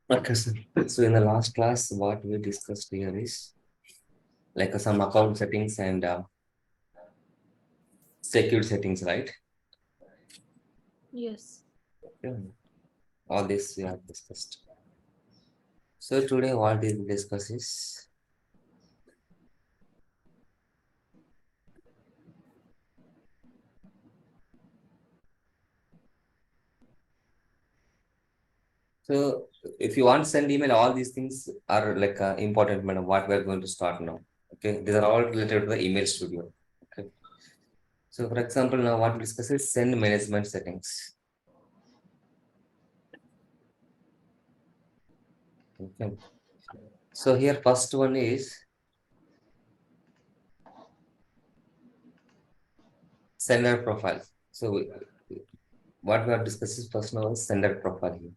Okay, sir. So in the last class, what we discussed here is like some account settings and secure settings, right? Yes. Yeah. All this we have discussed. So today what we will discuss is so if you want to send email, all these things are like important, madam. What we are going to start now. Okay, these are all related to the email studio. Okay. So for example, now what we discuss is send management settings. Okay. So here first one is sender profile. So what we have discussed is first now is sender profile here.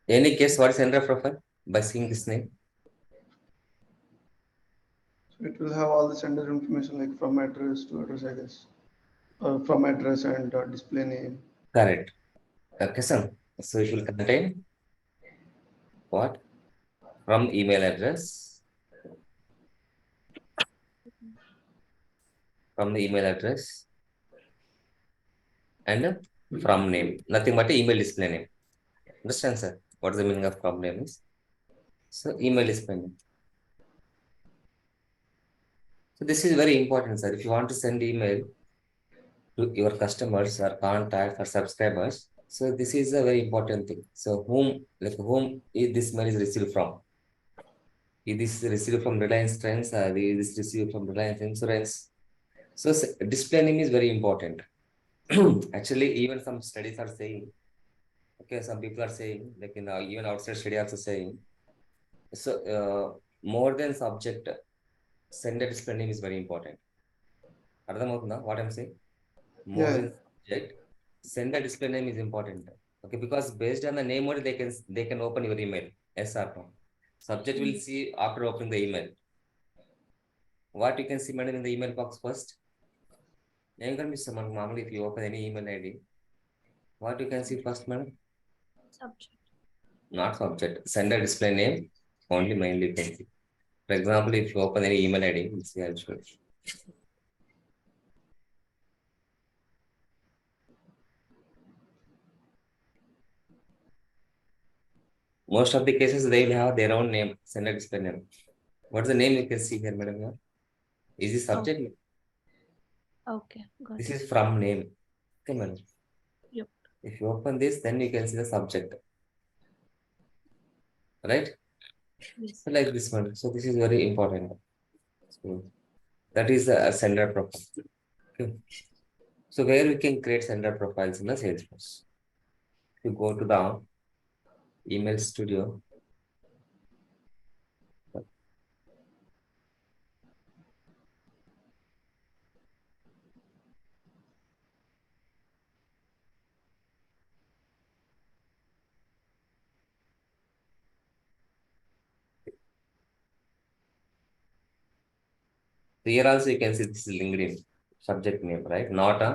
Any guess what is sender profile by seeing this name? So it will have all the sender information like from address to address, I guess. From address and display name. Correct. Okay, so it will contain what? From email address, from the email address, and from name. Nothing but the email display name. Understand, sir? What is the meaning of from name is? So email display name. So this is very important, sir. If you want to send email to your customers or contacts or subscribers, so this is a very important thing. So whom is this mail is received from? Is this received from Reliance Trends or is this received from Reliance Insurance? So display name is very important. Actually, even some studies are saying, okay, some people are saying, like in even outside study also saying, so more than subject, sender display name is very important. అర్థమవుతుందా what I'm saying? More Yeah, than subject, sender display name is important. Okay, because based on the name only they can open your email. Yes or no? Subject will Yes. see after opening the email. What you can see, madam, in the email box first. ఏం కనిపిస్తుంది మనకు మామూలు if you open any email ID, what you can see first, madam? Subject. Not subject. Sender display name only mainly you can see. For example, if you open any email ID, you see I'll show you. Most of the cases they will have their own name, sender display name. What's the name you can see here, madam? Here? Is this Oh, subject? okay. Got This it. is from name. Okay, madam. Yep. If you open this, then you can see the subject. Right? Yes. So like this one. So this is very important. So that is a sender profile. Okay. So where we can create sender profiles in the Salesforce. You go to the email studio. So here also you can see this is LinkedIn subject name, right? Not a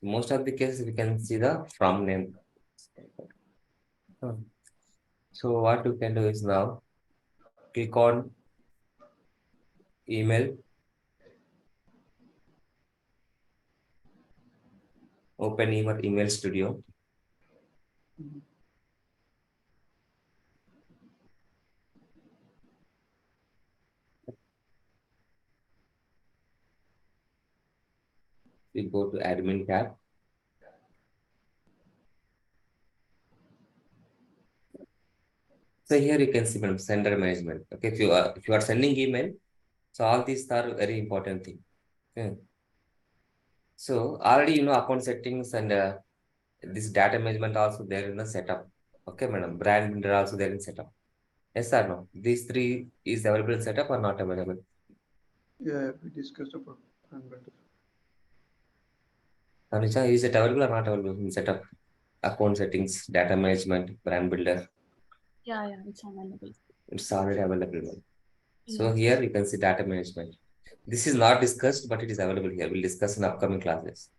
most of the cases we can see the from name. So what you can do is now click on email, open your email studio. We go to admin tab. So here you can see madam, sender management. Okay, if you are sending email, so all these are very important thing. Okay. So already account settings and this data management also there in the setup. Okay, madam. Brand builder also there in setup. Yes or no? These three is available in setup or not available? yeah, we discussed about and better. Tanisha, is it available or not available in setup? Account settings, data management, brand builder. Yeah, yeah. It's available. It's already available. So Yes. here you can see data management. This is not discussed, but it is available here. We'll discuss in upcoming classes.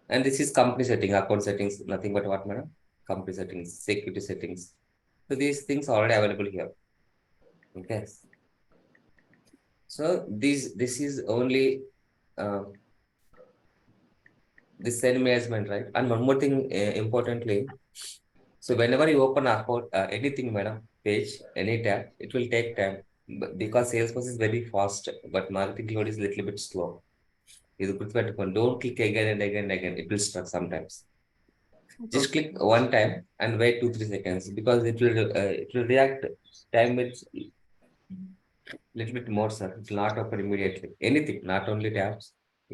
And this is company setting, account settings, nothing but what, madam? Company settings, security settings. So these things are already available here. Okay. So this is only this send management, right? And one more thing, importantly, so whenever you open account, anything, madam, page, any tab, it will take time because Salesforce is very fast, but marketing cloud is a little bit slow. ఇది గుర్తుపెట్టుకోండి. Don't click again and again and again. It will stuck sometimes. Just click one time and wait 2-3 seconds because it will react time with little bit more, sir. It will not open immediately. Anything, not only tabs.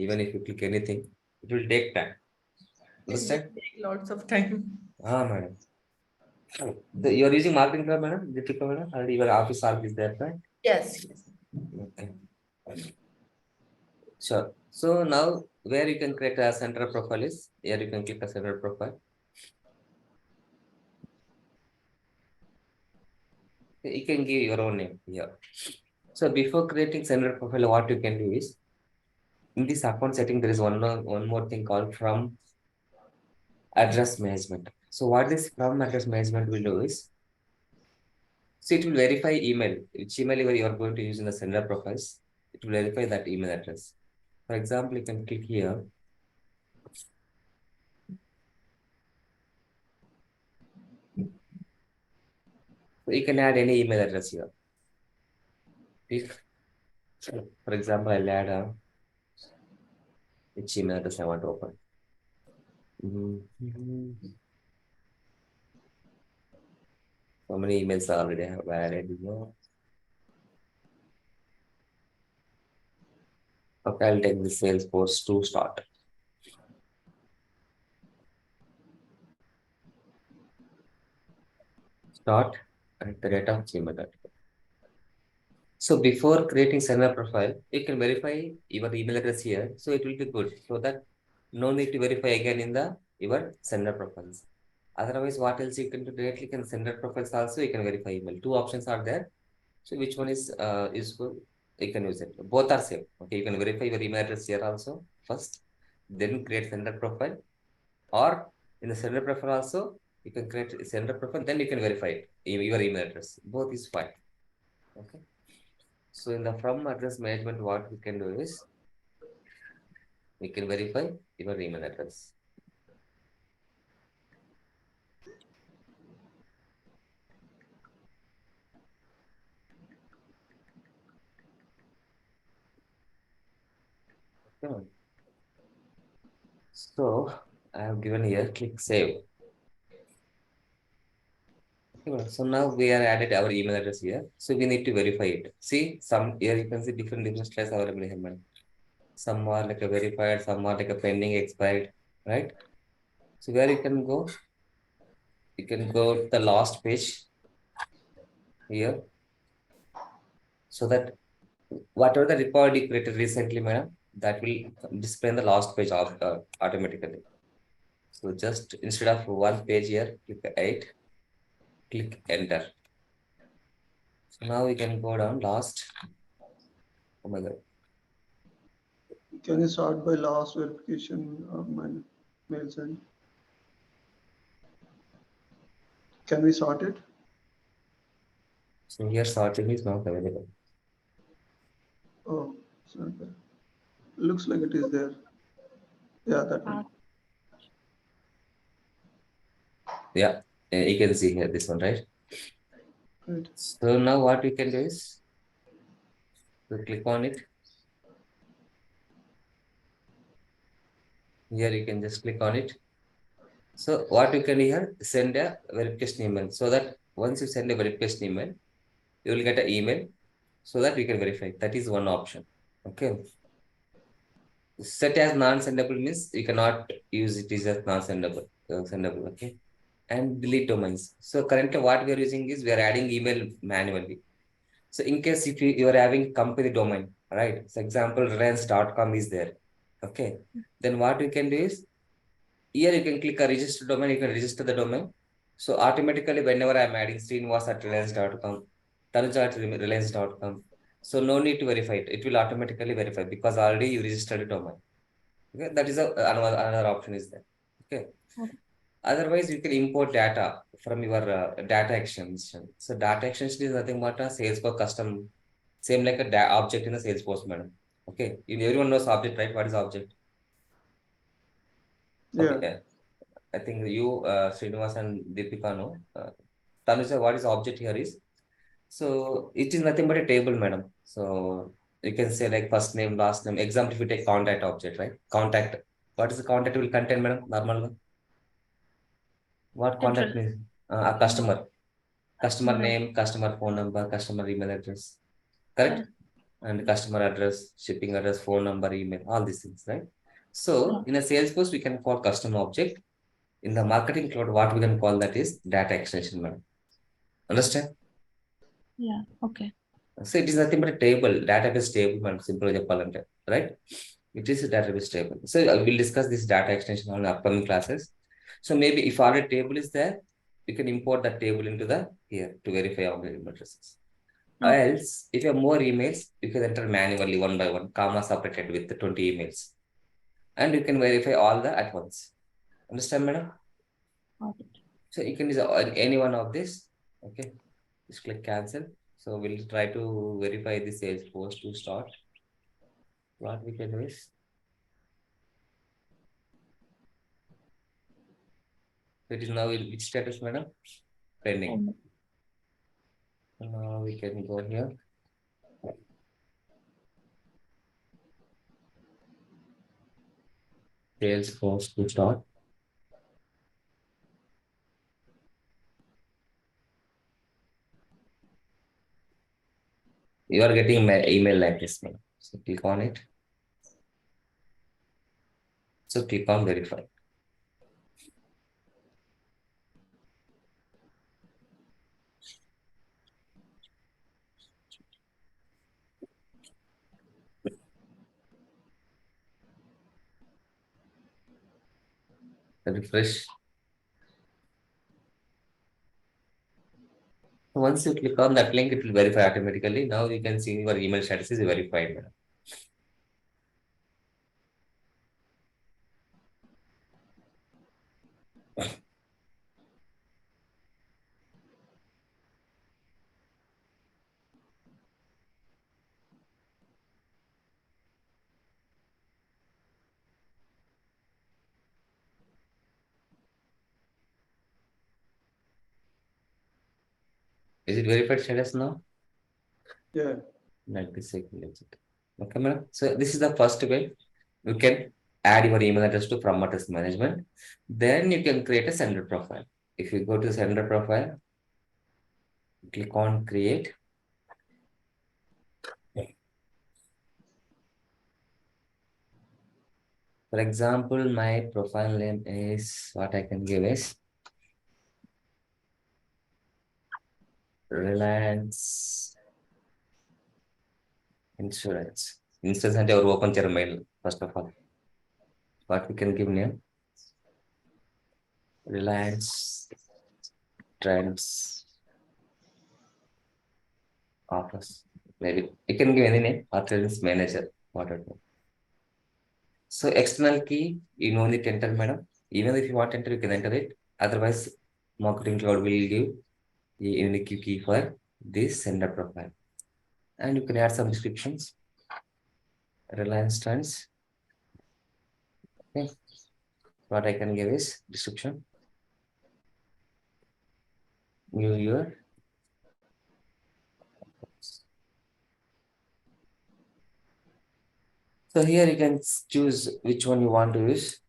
Even if you click anything, it will take time. It will Understand? take lots of time. Madam. You are using marketing cloud, madam? Deepika, madam? And your office arc is there, right? Yes. Okay. Sure. So now where you can create a center profile is here you can click a center profile. You can give your own name here. So before creating sender profile, what you can do is in this account setting, there is one more thing called from address management. So what this from address management will do is, so it will verify email, which email you are going to use in the sender profiles. It will verify that email address. For example, you can click here. So you can add any email address here. For example, I'll add which email address I want to open. So many emails I already have added here. Okay, I'll take the Salesforce to start. Start at the rate of gmail.com. So before creating sender profile, you can verify your email address here. So it will be good so that no need to verify again in the your sender profiles. Otherwise, what else you can do directly can sender profiles also you can verify email. Two options are there. So which one is useful? You can use it. Both are same. Okay, you can verify your email address here also first, then create sender profile, or in the sender profile also you can create a sender profile, then you can verify it, your email address. Both is fine. Okay. So in the from address management, what we can do is we can verify your email address. Okay. So I have given here, click save. Okay. So now we are added our email address here. So we need to verify it. See, some here you can see different styles available here, man. Some are like a verified, some are like a pending expired, right? So where you can go to the last page here, so that whatever the record you created recently, madam, that will display in the last page of automatically. So just instead of one page here, click 8, click enter. So now we can go down last. Oh my God. Can you start by last verification of my mail send? Can we sort it? So here sorting is not available. Oh, it's not there. Looks like it is there. Yeah, that one. Yeah, you can see here this one, right? Right. So now what we can do is to click on it. Here you can just click on it. So what you can here send a verification email, so that once you send a verification email, you will get an email so that we can verify. That is one option. Okay. Set as non-sendable means you cannot use it as non-sendable. Sendable. Okay. And delete domains. So currently what we are using is we are adding email manually. So in case if you are having company domain, right? So example, reliance.com is there. Okay. Then what you can do is here you can click a register domain, you can register the domain. So automatically whenever I'm adding Srinivas at reliance.com, Tanuja at reliance.com. So no need to verify it. It will automatically verify because already you registered a domain. Okay, that is another option is there. Okay. Okay. Otherwise, you can import data from your data extension. So data extension is nothing but a Salesforce custom, same like a object in a Salesforce, madam. Okay, everyone knows object, right? What is object? Okay, Yeah. I think you, Srinivas and Deepika know. Tanuja, what is object here is? So it is nothing but a table, madam. So you can say like first name, last name. Example, if you take contact object, right? Contact. What is the contact will contain, madam? Normal. What contact Address. means? A customer. Customer No. name, customer phone number, customer email address. Correct? Yes. And customer address, shipping address, phone number, email, all these things, right? So Yeah. in a Salesforce, we can call custom object. In the marketing cloud, what we can call that is data extension, madam. Understand? Yeah. Okay. So it is nothing but a table, database table, man. Simple చెప్పాలంటే, right? It is a database table. So I will discuss this data extension on upcoming classes. So maybe if already table is there, you can import that table into the here to verify all the email addresses. Okay. Else, if you have more emails, you can enter manually one by one, comma separated with the 20 emails, and you can verify all the at once. Understand, madam? Got it. So you can use any one of this. Okay, just click cancel. So we'll try to verify the Salesforce to start. What we can do is it is now in which status, madam? Pending. And Now we can go here. Salesforce to start. You are getting my email like this, madam. So click on it. So click on verify. Refresh. Once you click on that link, it will verify automatically. Now you can see your email status is verified, madam. Is it verified status now? Yeah. Like this. Okay, madam. So this is the first way. You can add your email address to from address management. Then you can create a sender profile. If you go to sender profile, click on create. For example, my profile name is what I can give is Reliance Insurance. Insurance and our open chair mail, first of all. What we can give name? Reliance Trends Office. Maybe you can give any name, Author's Manager, whatever. So external key, you know the enter, madam. Even if you want to enter, you can enter it. Otherwise, marketing cloud will give the unique key for this sender profile. And you can add some descriptions. Reliance Trends. Okay. What I can give is description. New year. So here you can choose which one you want to use.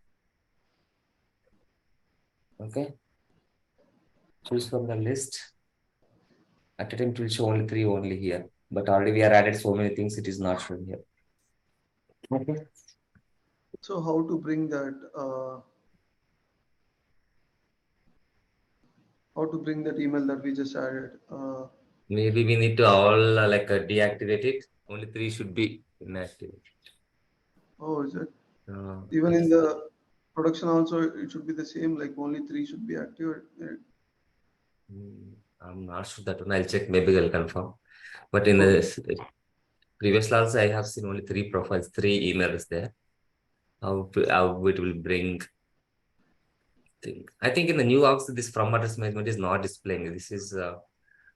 Okay. Choose from the list. At a time it will show only 3 only here. But already we are added so many things, it is not shown here. Okay. So how to bring that email that we just added? Maybe we need to all deactivate it. Only 3 should be inactive. Oh, is it? Even in the production also, it should be the same, like only 3 should be active. I'm not sure that one. I'll check. Maybe I'll confirm. But in the previous class, I have seen only 3 profiles, 3 emails there. how it will bring thing. I think in the new orgs, this from address management is not displaying. This is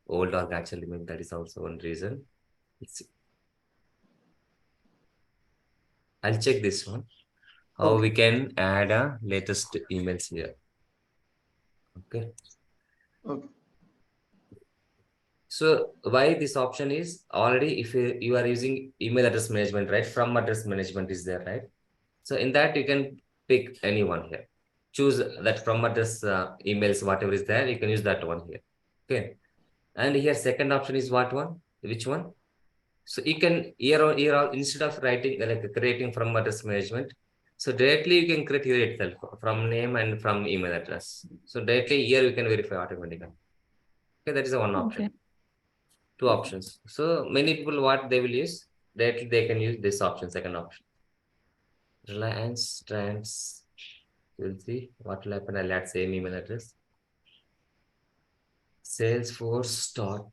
old org actually. Maybe that is also one reason. I'll check this one. How we can add a latest emails here. Okay. Okay. So why this option is already if you are using email address management, right? From address management is there, right? So in that you can pick anyone here. Choose that from address emails, whatever is there, you can use that one here. Okay. And here second option is what one? Which one? So you can here instead of writing like creating from address management, so directly you can create here itself from name and from email address. So directly here you can verify automatically. Okay, that is one option. Okay. Two options. So many people what they will use directly they can use this option, second option. Reliance Trans. You'll see what will happen. I'll add same email address. Salesforcestart.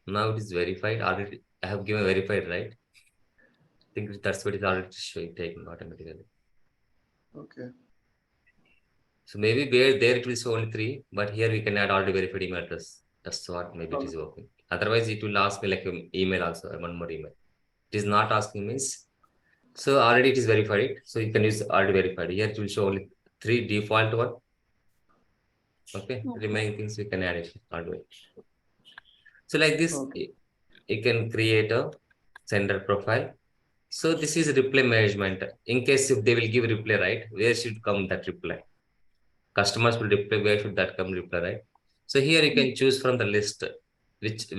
Now it is verified. Already I have given verified, right? I think that's what is already showing taking automatically. Okay. So maybe there it will show only 3, but here we can add already verified email address. That's what maybe it is working. Otherwise, it will ask me like an email also, one more email. It is not asking means. So already it is verified. So you can use already verified. Here it will show only 3 default one. Okay. Remaining things we can add it already. So like this, you can create a sender profile. So this is reply management. In case if they will give reply, right? Where should come that reply? Customers will reply, where should that come reply, right? So here you can choose from the list which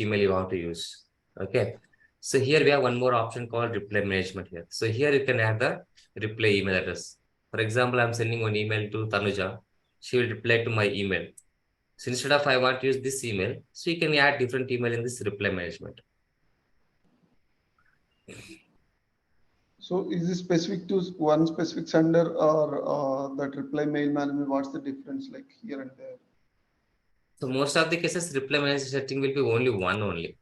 email you want to use. Okay. So here we have one more option called reply management here. So here you can add the reply email address. For example, I'm sending one email to Tanuja. She will reply to my email. So instead of I want to use this email, so you can add different email in this reply management. So is this specific to one specific sender or that reply mail management? What's the difference like here and there? So most of the cases, reply management setting will be only one only.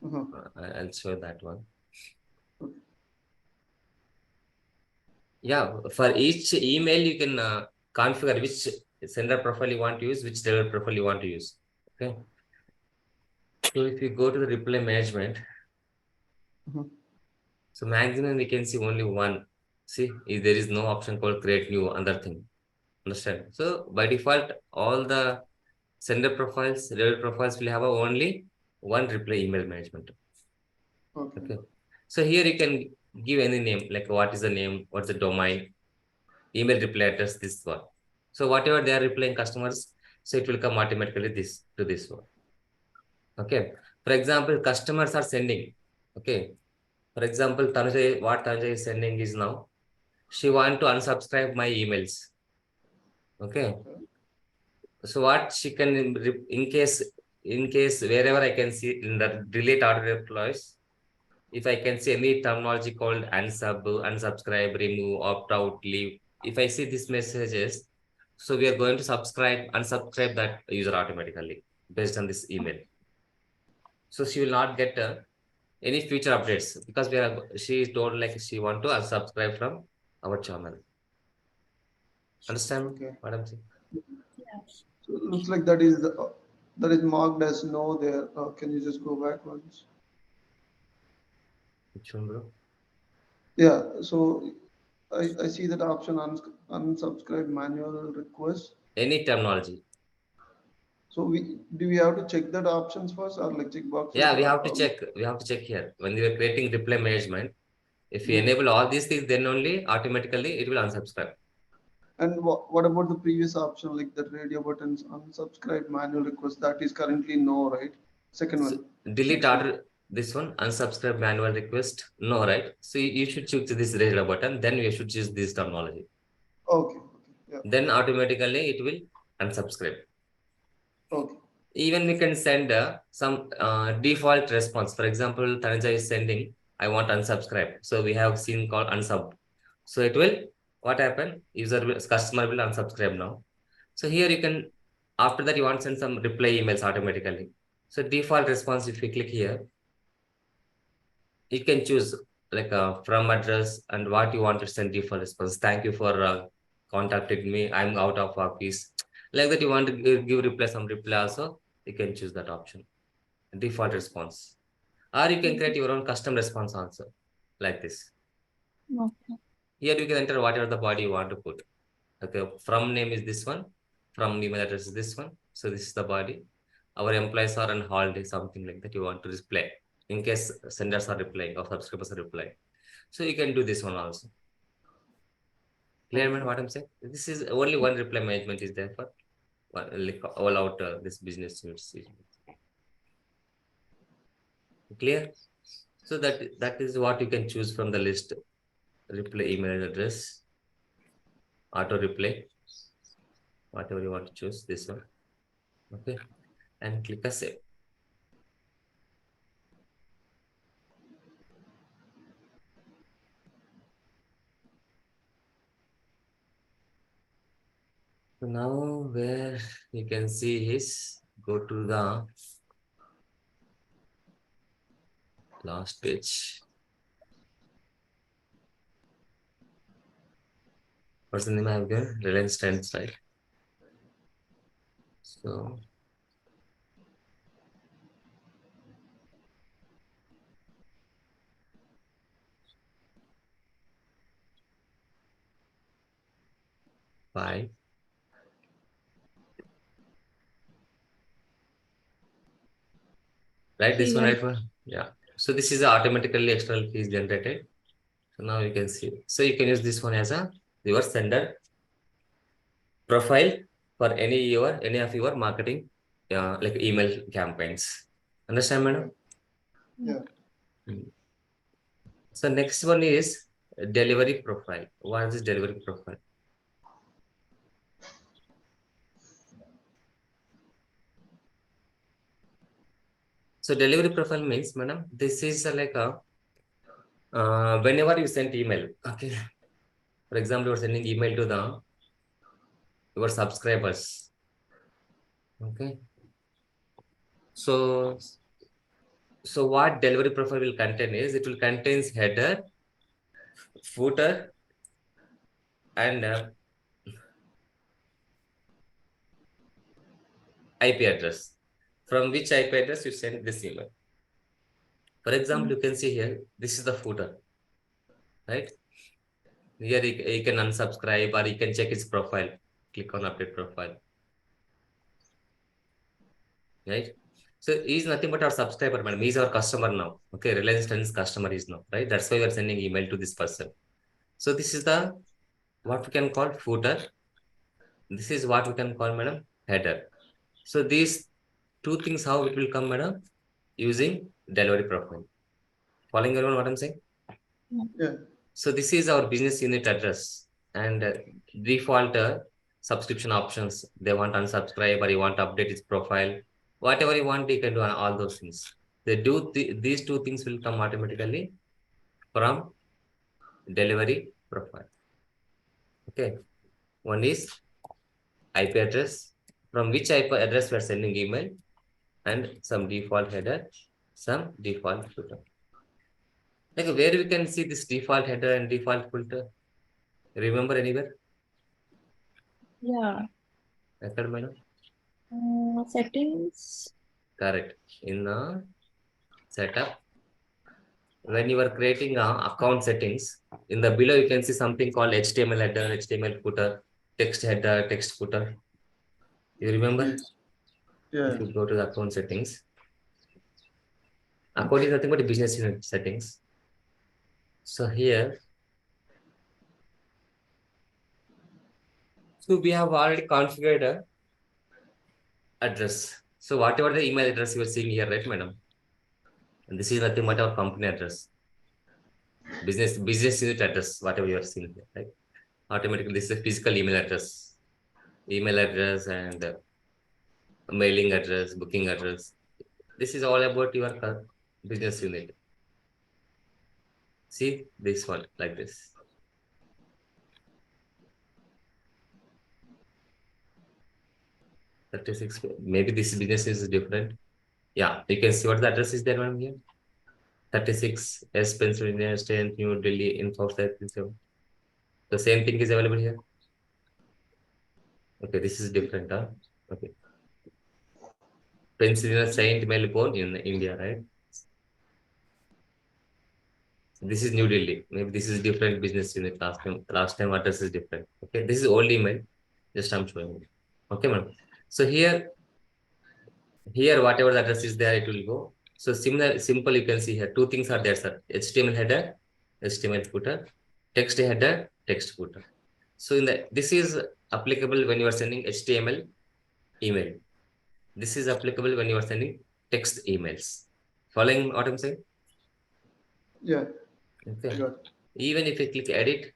I'll show that one. Yeah, for each email, you can configure which sender profile you want to use, which delivery profile you want to use. Okay. So if you go to the reply management, so maximum we can see only one. See, there is no option called create new other thing. Understand? So by default, all the sender profiles, delivery profiles will have only one reply email management. Okay. So here you can give any name, like what is the name, what's the domain, email reply address, this one. So whatever they are replying customers, so it will come automatically to this one. Okay. For example, customers are sending. Okay. For example, what Tanuja is sending is now, she want to unsubscribe my emails. Okay. So what she can, in case wherever I can see in the delete order replies, if I can see any terminology called unsubscribe, remove, opt out, leave, if I see these messages, so we are going to unsubscribe that user automatically based on this email. So she will not get any future updates because she told like she want to unsubscribe from our channel. Understand what I'm saying? Yes. So it looks like that is marked as no there. Can you just go back once? Which one, bro? Yeah. So I see that option unsubscribe manual request. Any terminology. So do we have to check that options first or like check boxes? Yeah, we have to check. We have to check here when we are creating reply management. If we enable all these things, then only automatically it will unsubscribe. And what about the previous option, like the radio buttons, unsubscribe manual request? That is currently no, right? Second one. Delete this one, unsubscribe manual request, no, right? So you should choose this red button, then you should choose this terminology. Okay. Yeah. Then automatically it will unsubscribe. Okay. Even we can send some default response. For example, Tanja is sending, I want unsubscribe. So we have seen called unsub. So it will, what happen? Customer will unsubscribe now. So here you can, after that you want to send some reply emails automatically. So default response, if you click here, you can choose like a from address and what you want to send default response. Thank you for contacting me. I'm out of office. Like that you want to give reply, some reply also, you can choose that option. Default response. Or you can create your own custom response also, like this. Okay. Here you can enter whatever the body you want to put. Okay, from name is this one, from email address is this one. So this is the body. Our employees are on holiday, something like that you want to display in case senders are replying or subscribers are replying. So you can do this one also. Clear, man, what I'm saying? This is only one reply management is there for like all out this business units. Clear? So that is what you can choose from the list. Reply email address, auto reply, whatever you want to choose, this one. Okay, and click a save. So now where you can see is, go to the last page. What's the name I have given? Reliance Trends, right? So five. Right, this one, Yeah. right one? Yeah. So this is automatically external keys generated. So now you can see. So you can use this one as a your sender profile for any of your marketing like email campaigns. Understand, madam? Yeah. So next one is delivery profile. What is this delivery profile? So delivery profile means, madam, this is like a whenever you send email, okay. For example, you're sending email to the your subscribers, okay. So what delivery profile will contain is, it will contains header, footer, and IP address. From which IP address you send this email. For example, you can see here, this is the footer, right? Here you can unsubscribe or you can check its profile. Click on update profile, right? So he's nothing but our subscriber, madam. He's our customer now. Okay, Reliance Trends customer is now, right? That's why we are sending email to this person. So this is the what we can call footer. This is what we can call, madam, header. So these two things, how it will come, madam? Using delivery profile. Following everyone what I'm saying? Yeah. So this is our business unit address and default subscription options. They want unsubscribe or you want to update its profile. Whatever you want, you can do all those things. They do these two things will come automatically from delivery profile. Okay. One is IP address, from which IP address we are sending email, and some default header, some default footer. Like where we can see this default header and default footer? Remember anywhere? Yeah. Settings. Correct. In the setup, when you are creating account settings, in the below you can see something called HTML header, HTML footer, text header, text footer. You remember? Yes. Yeah. If you go to the account settings, account is nothing but business unit settings. So here, so we have already configured a address. So whatever the email address you are seeing here, right, madam? And this is nothing but our company address, business unit address, whatever you are seeing here, right? Automatically, this is a physical email address and mailing address, booking address. This is all about your business unit. See this one like this. Maybe this business is different. Yeah, you can see what the address is there one here. 36 S Pennsylvania State, New Delhi, info. The same thing is available here. Okay, this is different, huh? Okay. Pennsylvania Saint Melbourne in India, right? This is New Delhi. Maybe this is different business unit. Last time address is different. Okay, this is old email. Just I'm showing you. Okay, madam. So here whatever the address is there, it will go. So simple. You can see here two things are there, sir. HTML header, HTML footer, text header, text footer. So this is applicable when you are sending HTML email. This is applicable when you are sending text emails. Following what I'm saying? Yeah. Okay. Got it. Even if you click edit,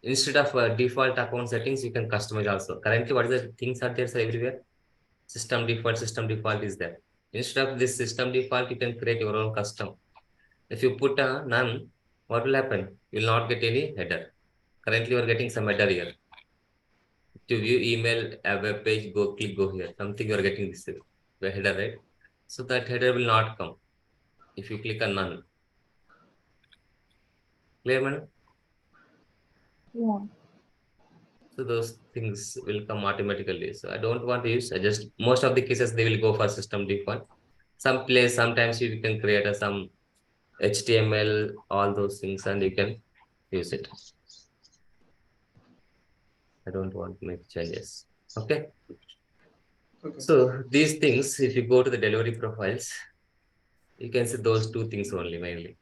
instead of default account settings, you can customize also. Currently, what is the things are there, sir, everywhere? System default is there. Instead of this system default, you can create your own custom. If you put a none, what will happen? You will not get any header. Currently, you are getting some header here. To view email, a web page, click here. Something you are getting this header, right? So that header will not come if you click on none. Clear, madam? Yeah. So those things will come automatically. So I don't want to use. Most of the cases they will go for system default. Sometimes you can create some HTML, all those things, and you can use it. I don't want to make changes. Okay. Okay. So these things, if you go to the delivery profiles, you can see those two things only mainly.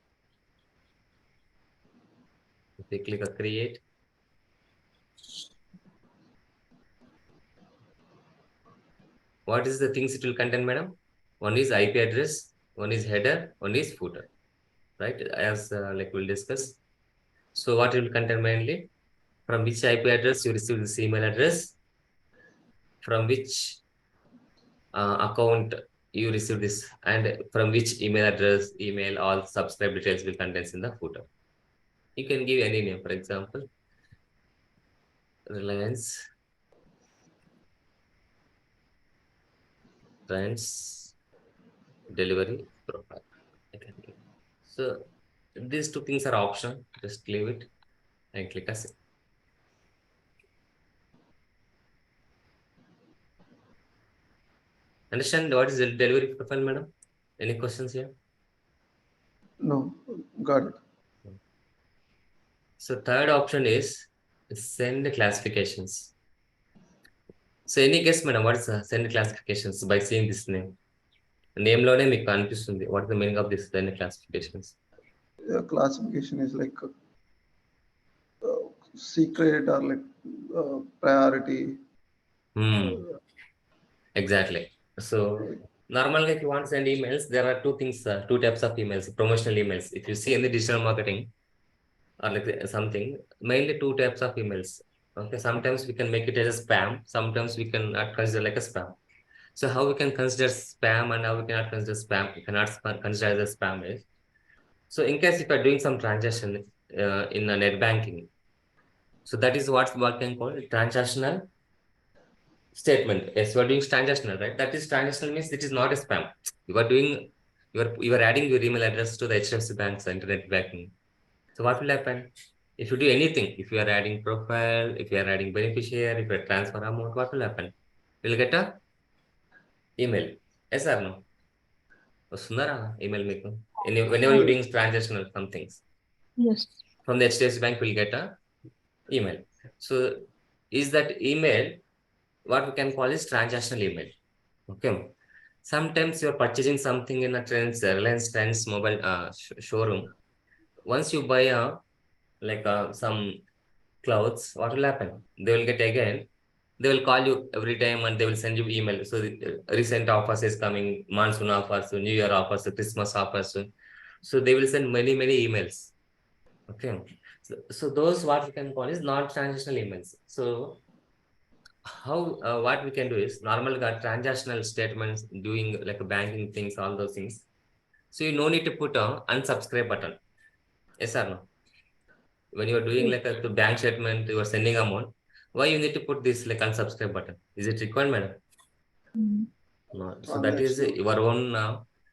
If you click on create, what is the things it will contain, madam? One is IP address, one is header, one is footer, right? As like we'll discuss. So what it will contain mainly? From which IP address you receive this email address, from which account you receive this, and from which email address, email, all subscribe details will contain in the footer. You can give any name, for example, Reliance Trends Delivery Profile. So these two things are optional. Just leave it and click as it. Understand what is the delivery profile, madam? Any questions here? No, got it. So third option is send classifications. So any guess, madam, what is send classifications by seeing this name? Name లోనే మీకు అనిపిస్తుంది. What is the meaning of this send classifications? Classification is like secret or like priority. Exactly. So normally, if you want to send emails, there are two things, two types of emails, promotional emails. If you see in the digital marketing or like something, mainly two types of emails. Okay, sometimes we can make it as a spam. Sometimes we can not consider like a spam. So how we can consider spam and how we cannot consider spam? We cannot consider as a spam is. So in case if you're doing some transaction in a net banking, so that is what can call transactional statement. Yes, you are doing transactional, right? That is transactional means it is not a spam. You are adding your email address to the HDFC Bank's internet banking. So what will happen? If you do anything, if you are adding profile, if you are adding beneficiary, if you are transfer amount, what will happen? You will get a email. Yes or no? వస్తుందా email మీకు? Whenever you're doing transactional some things. Yes. From the HDFC Bank, will get a email. So is that email what we can call is transactional email? Okay. Sometimes you're purchasing something in a Reliance Trends mobile showroom. Once you buy some clothes, what will happen? They will get again they will call you every time and they will send you email. So the recent offers is coming, monsoon offers, so New Year offers, so Christmas offers. So they will send many emails. Okay. So those what we can call is non-transactional emails. So how what we can do is normally got transactional statements, doing like banking things, all those things. So you no need to put on unsubscribe button. Yes or no? When you are doing like a bank statement, you are sending amount. Why you need to put this like unsubscribe button? Is it required, madam? Mm. No. So that is your own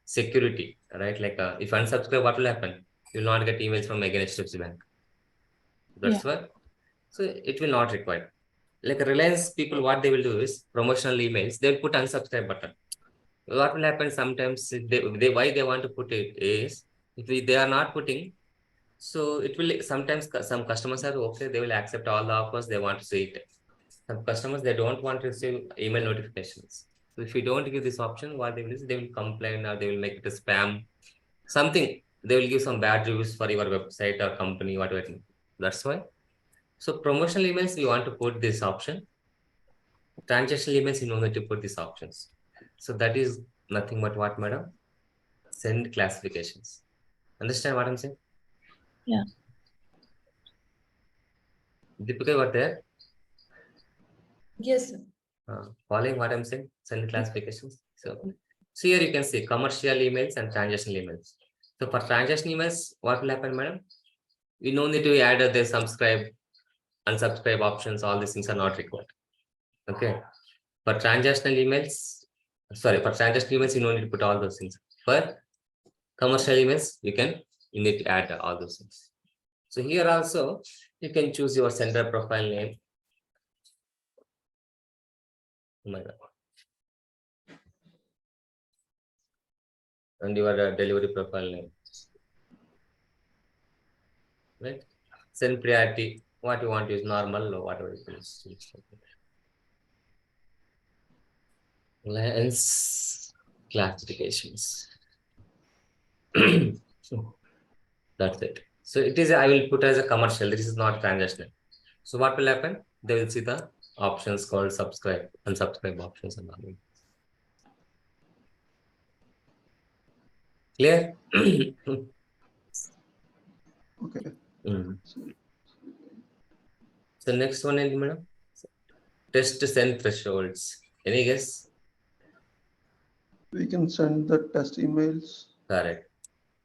security, right? Like if unsubscribe, what will happen? You will not get emails from again HDFC Bank. That's why. So it will not require. Like Reliance people, what they will do is promotional emails. They will put unsubscribe button. What will happen sometimes? They why they want to put it is if they are not putting. So it will sometimes some customers are okay. They will accept all the offers. They want to see it. Some customers they don't want to receive email notifications. So if you don't give this option, what they will do is they will complain or they will make it a spam. Something they will give some bad reviews for your website or company, whatever. That's why. So promotional emails, we want to put this option. Transactional emails, you know that to put these options. So that is nothing but what, madam? Send classifications. Understand what I'm saying? Yeah. Deepika, what there? Yes, sir. Following what I'm saying? Send classifications. So here you can see commercial emails and transactional emails. So for transactional emails, what will happen, madam? We no need to add the subscribe, unsubscribe options. All these things are not required. Okay. For transactional emails, you don't need to put all those things. For commercial emails, you need to add all those things. So here also, you can choose your sender profile name. Oh my God. And your delivery profile name. Right? Send priority. What you want is normal or whatever it is. Lens classifications. So that's it. So it is, I will put as a commercial. This is not transactional. So what will happen? They will see the options called subscribe, unsubscribe options and all. Clear? Okay. So next one is, madam, test send thresholds. Any guess? We can send the test emails. Correct.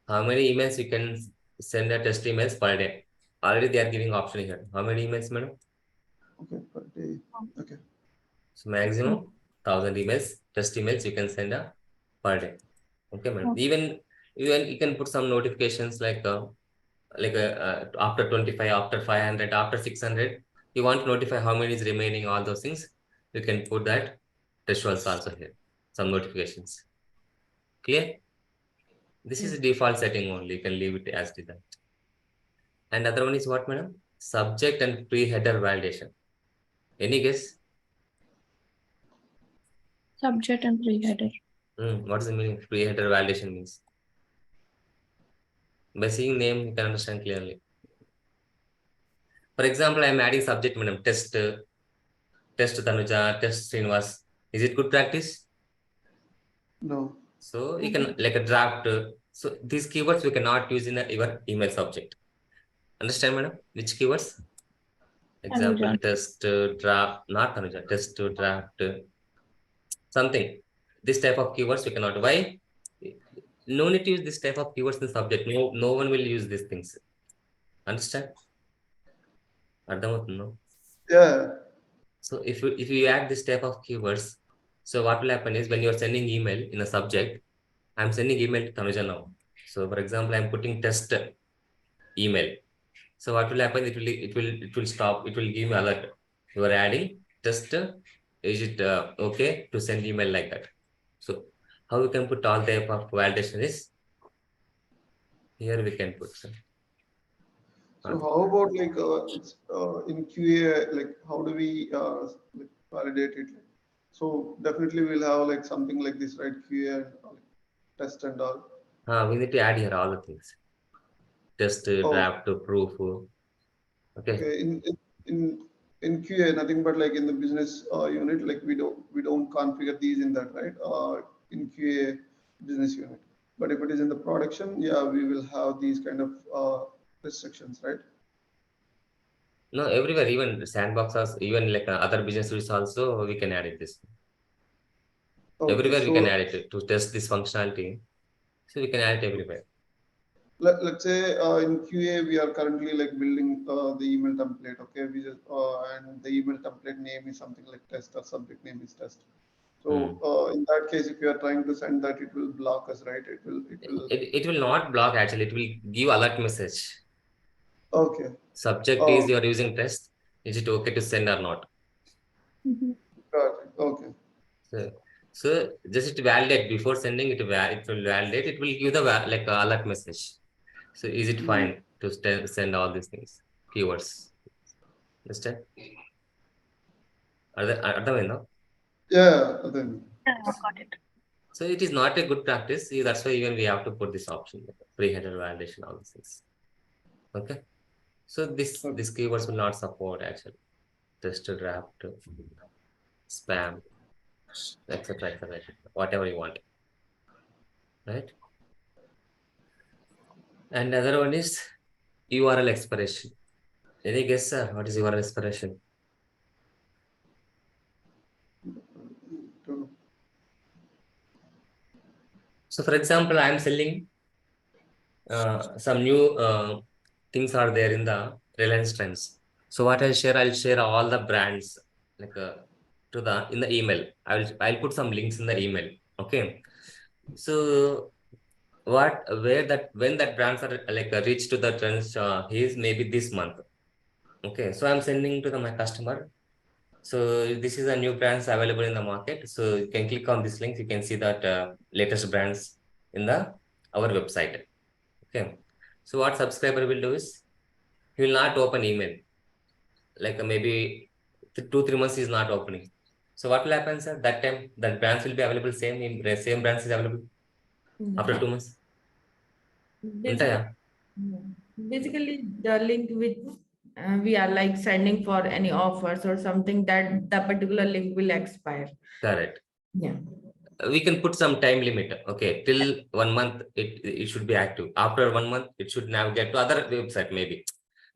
How many emails you can send a test emails per day? Already they are giving option here. How many emails, madam? Okay, per day. Okay. So maximum 1000 emails, test emails you can send per day. Okay, madam. Even you can put some notifications like after 25, after 500, after 600. You want to notify how many is remaining, all those things. You can put that thresholds also here. Some notifications. Clear? This is a default setting only. You can leave it as that. And other one is what, madam? Subject and pre-header validation. Any guess? Subject and pre-header. What is the meaning of pre-header validation means? By seeing name, you can understand clearly. For example, I am adding subject, madam, test Tanuja, test Srinivas. Is it good practice? No. So you can like a draft. So these keywords we cannot use in your email subject. Understand, madam? Which keywords? Example, Tanuja. test, draft, not Tanuja, test, draft, something. This type of keywords we cannot. Why? No need to use this type of keywords in subject. No one will use these things. Understand? No. Yeah. So if you add this type of keywords, so what will happen is when you are sending email in a subject, I'm sending email to Tanuja now. So for example, I'm putting test email. So what will happen? It will stop. It will give me alert. You are adding test. Is it okay to send email like that? So how we can put all type of validation is here we can put. So how about like it's in QA, like how do we like validate it? So definitely we'll have like something like this, right? QA and test and all. We need to add here all the things. Test, Oh, draft, proof. Okay. okay. In in QA, nothing but like in the business unit, like we don't configure these in that, right? In QA business unit. But if it is in the production, yeah, we will have these kind of restrictions, right? No, everywhere, even sandboxes, even like other business units also, we can add it this. Okay, Everywhere we so can add it to test this functionality. So we can add it everywhere. let's say in QA we are currently like building the email template. Okay, we just and the email template name is something like test or subject name is test. So in that case, if you are trying to send that, it will block us, right? It will. It will not block actually. It will give alert message. Okay. Subject is Oh, you are using test. Is it okay to send or not? got it. Okay. So, so just it validate before sending it. It will validate. It will give the like alert message. So is it fine to send all these things? Keywords. Understand? Are Yeah. Then. Yeah, got it. So it is not a good practice. See, that's why even we have to put this option, like pre-header validation, all these things. Okay. So Okay. this keywords will not support actually test draft, spam, etc., etc., whatever you want, right? And other one is URL expiration. Any guess, sir? What is URL expiration? Don't So, for example, I am selling some new things are there in the Reliance Trends. So what I'll share all the brands like to the in the email. I'll put some links in the email. Okay. So what where that when that brands are like reach to the trends is maybe this month. Okay. So I'm sending to my customer. So this is a new brands available in the market. So you can click on this link. You can see that latest brands in the our website. Okay. So what subscriber will do is he will not open email. Like maybe 2-3 months is not opening. So what will happen, sir? That time that brands will be available same brands is available after 2 months. Basically, Untaya? basically the link which we are like sending for any offers or something, that the particular link will expire. Correct. Yeah. We can put some time limit. Okay, till 1 month it should be active. After 1 month, it should navigate to other website, maybe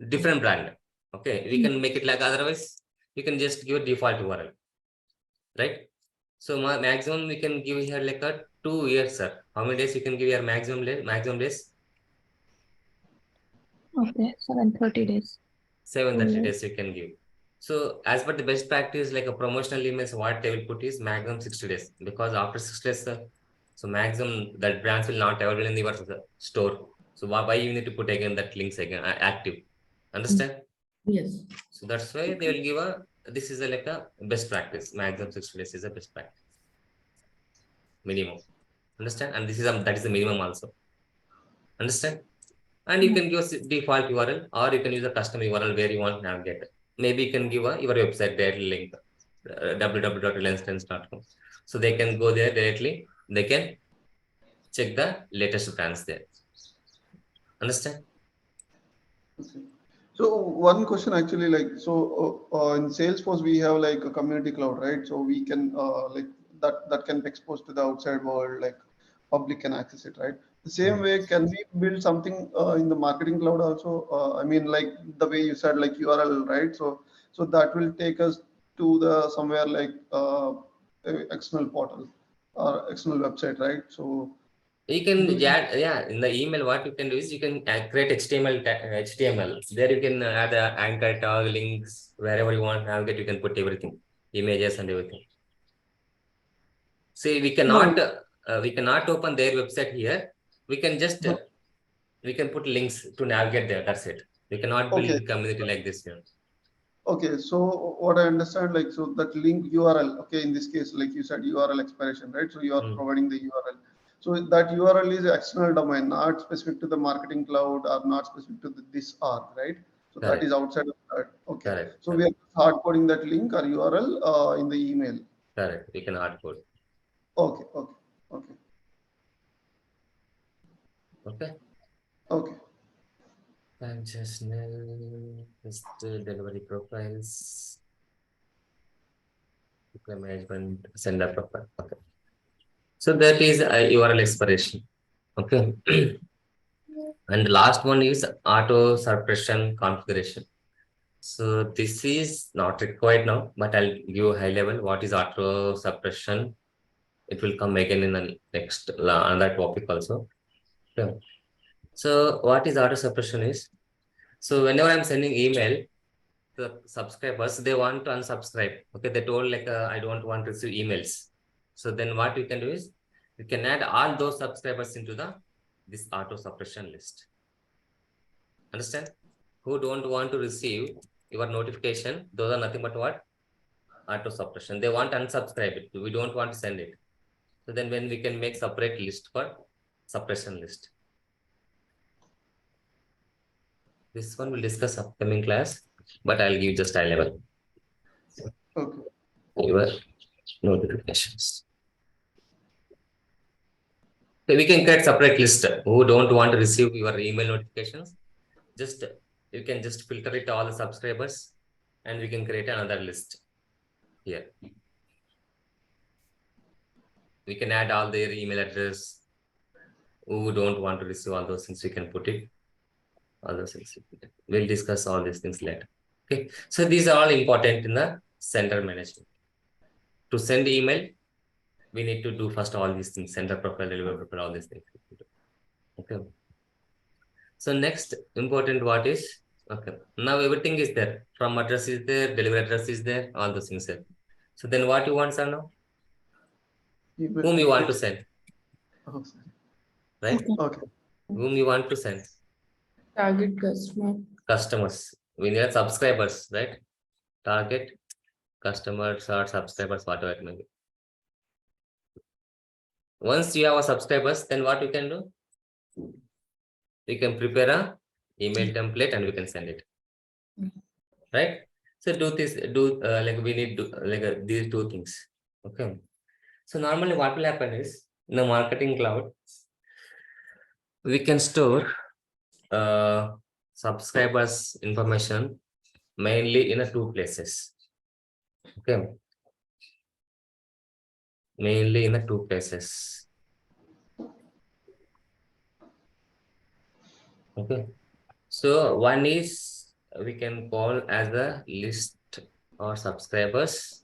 different brand. Okay, we can make it like otherwise. You can just give a default URL, right? So maximum we can give here like a 2 years, sir. How many days you can give your maximum days? Okay, 730 days. 730 days you can give. So as per the best practice, like a promotional emails, what they will put is maximum 60 days. Because after 60 days, so maximum that brands will not available in your store. So why you need to put again that links again active? Understand? Yes. So that's why they will give this is like a best practice. Maximum 60 days is a best practice. Minimum. Understand? And this is that is the minimum also. Understand? And you can give a default URL or you can use a custom URL where you want to navigate. Maybe you can give your website directly link www.relenstrends.com. So they can go there directly. They can check the latest brands there. Understand? Okay. So one question actually, like, so in Salesforce we have like a community cloud, right? So we can like that can be exposed to the outside world, like public can access it, right? The same Hmm. way, can we build something in the marketing cloud also? I mean, like the way you said, like URL, right? So that will take us to the somewhere like external portal or external website, right? So You can do we, add, yeah, in the email, what you can do is you can create HTML. There you can add anchor tag links wherever you want navigate. You can put everything, images and everything. See, no. we cannot open their website here. We can just we can put links to navigate there. That's it. We cannot Okay. build community like this here. Okay, so what I understand, like, so that link URL, okay, in this case, like you said, URL expiration, right? So you are Hmm. providing the URL. So that URL is external domain, not specific to the marketing cloud or not specific to this R, right? So that is Correct. outside of that. Okay. Correct. So we Correct. are hard coding that link or URL in the email. Correct. We can hard code. Okay, okay, okay, Okay. okay. And just just delivery profiles, management, sender profile. Okay. So that is URL expiration. Okay. And the last one is auto suppression configuration. So this is not required now, but I'll give high level. What is auto suppression? It will come again in the next another topic also. Okay. So what is auto suppression is? So whenever I'm sending email to the subscribers, they want to unsubscribe. Okay, they told like I don't want to receive emails. So then what you can do is you can add all those subscribers into this auto suppression list. Understand? Who don't want to receive your notification? Those are nothing but what? Auto suppression. They want to unsubscribe it. We don't want to send it. So then when we can make separate list for suppression list. This one we'll discuss upcoming class, but I'll give just high level. Okay. Your notifications. So we can create separate list who don't want to receive your email notifications. Just you can just filter it all the subscribers, and we can create another list here. We can add all their email address. Who don't want to receive all those things, we can put it. All those things. We'll discuss all these things later. Okay. So these are all important in the sender management. To send email, we need to do first all these things, sender profile, delivery profile, all these things. Okay. So next important what is, okay, now everything is there. From address is there, delivery address is there, all those things there. So then what you want, sir, now? Email. Whom you want to send, Oh, sorry. right? Okay. Whom you want to send? Target customer. Customers. We need subscribers, right? Target customers or subscribers, whatever it may be. Once you have a subscribers, then what you can do? We can prepare a email template and we can send it, right? So do this, like we need to like these two things. Okay. So normally what will happen is in the marketing cloud, we can store subscribers information mainly in two places. Okay. Mainly in the two places. Okay. So one is we can call as a list or subscribers,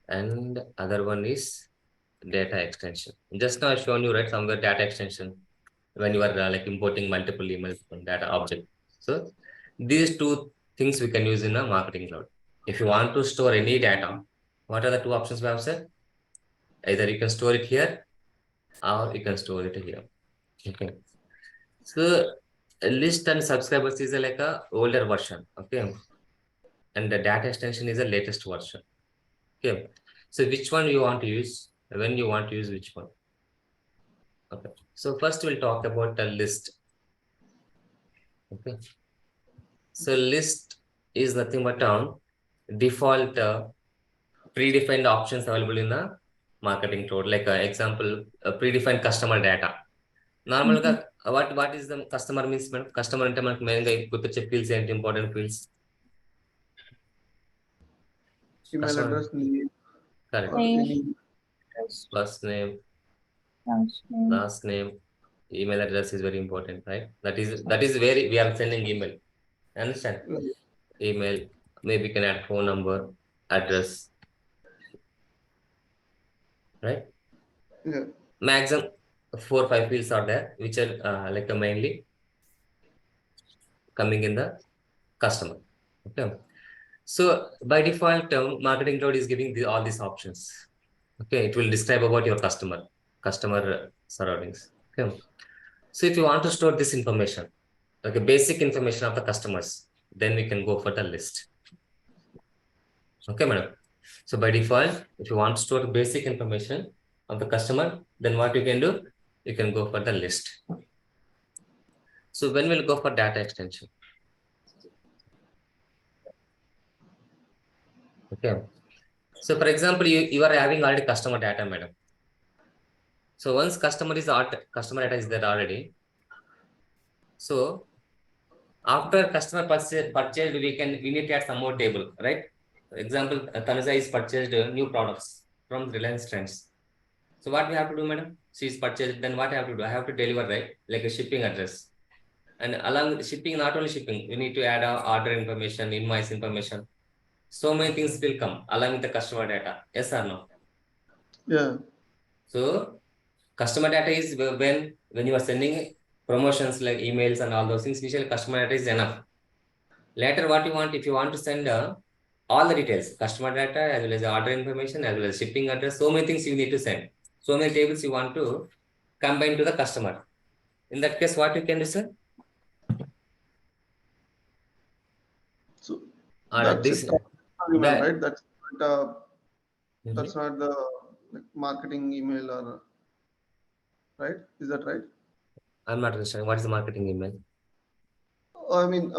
and other one is data extension. Just now I shown you right somewhere data extension when you are like importing multiple emails from data object. So these two things we can use in a marketing cloud. If you want to store any data, what are the two options we have said? Either you can store it here or you can store it here. Okay. So a list and subscribers is like a older version. Okay. And the data extension is the latest version. Okay. So which one you want to use? When you want to use which one? Okay. So first we'll talk about the list. Okay. So list is nothing but default predefined options available in the marketing cloud. Like example, predefined customer data. Normal what is the customer means? Customer అంటే మనకు main గా గుర్తొచ్చే fields ఏంటి important fields? Email Customer. address, name, Correct. or any. First name, last name, email address is very important, right? That is where we are sending email. Understand? Email, maybe you can add phone number, address, right? Yeah. Maximum 4 or 5 fields are there, which are like mainly coming in the customer. Okay. So by default, marketing cloud is giving all these options. Okay, it will describe about your customer surroundings. Okay. So if you want to store this information, like a basic information of the customers, then we can go for the list. Okay, madam. So by default, if you want to store basic information of the customer, then what you can do? You can go for the list. So when we'll go for data extension? Okay. So for example, you are having already customer data, madam. So once customer data is there already, So after customer purchased, we need to add some more table, right? For example, Tanuja is purchased new products from Reliance Trends. So what we have to do, madam? She is purchased, then what I have to do? I have to deliver, right? Like a shipping address. And along with shipping, not only shipping, we need to add our order information, invoice information. So many things will come along with the customer data. Yes or no? Yeah. So customer data is when you are sending promotions like emails and all those things, initially customer data is enough. Later, what you want, if you want to send all the details, customer data, as well as order information, as well as shipping address, so many things you need to send. So many tables you want to combine to the customer. In that case, what you can do, sir? So Or that's this, a transactional email, that, right? That's not the like marketing email or right? Is that right? I'm not understanding. What is the marketing email? I mean,